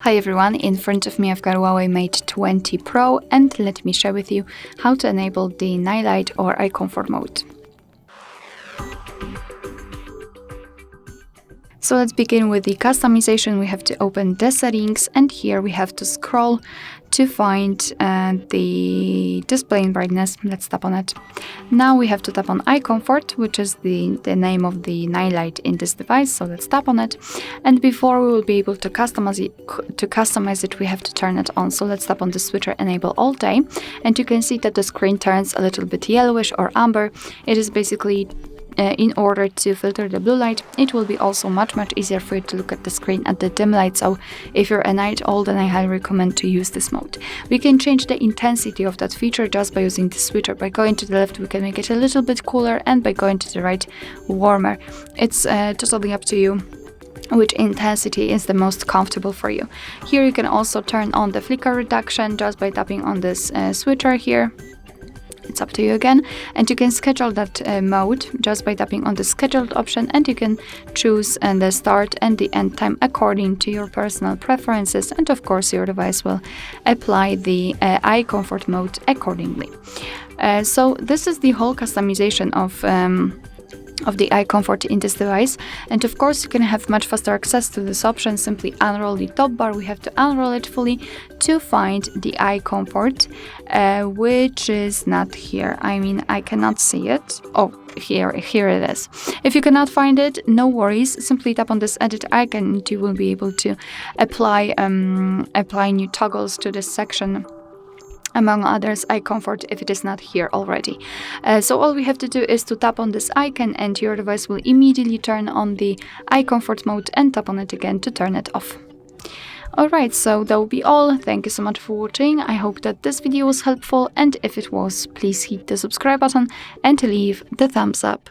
Hi everyone, in front of me I've got Huawei Mate 20 Pro and let me share with you how to enable the night light or eye comfort mode. So let's begin with the customization. We have to open the settings and here we have to scroll to find the display and brightness. Let's tap on it. Now we have to tap on eye comfort, which is the name of the night light in this device. So let's tap on it. And before we will be able to customize it, we have to turn it on. So let's tap on the switcher enable all day. And you can see that the screen turns a little bit yellowish or amber. It is basically in order to filter the blue light. It will be also much easier for you to look at the screen at the dim light. So if you're a night owl, then I highly recommend to use this mode. We can change the intensity of that feature just by using the switcher. By going to the left, we can make it a little bit cooler, and by going to the right, warmer. It's totally up to you which intensity is the most comfortable for you. Here you can also turn on the flicker reduction just by tapping on this switcher here. It's up to you again, and you can schedule that mode just by tapping on the scheduled option, and you can choose the start and the end time according to your personal preferences, and of course your device will apply the eye comfort mode accordingly. So this is the whole customization of the eye comfort in this device, and of course you can have much faster access to this option. Simply unroll the top bar. We have to unroll it fully to find the eye comfort, which is not here. I mean, I cannot see it. Oh, here it is. If you cannot find it, no worries. Simply tap on this edit icon and you will be able to apply new toggles to this section, among others eye comfort, if it is not here already. So all we have to do is to tap on this icon and your device will immediately turn on the eye comfort mode, and tap on it again to turn it off. Alright, so that will be all. Thank you so much for watching. I hope that this video was helpful, and if it was, please hit the subscribe button and leave the thumbs up.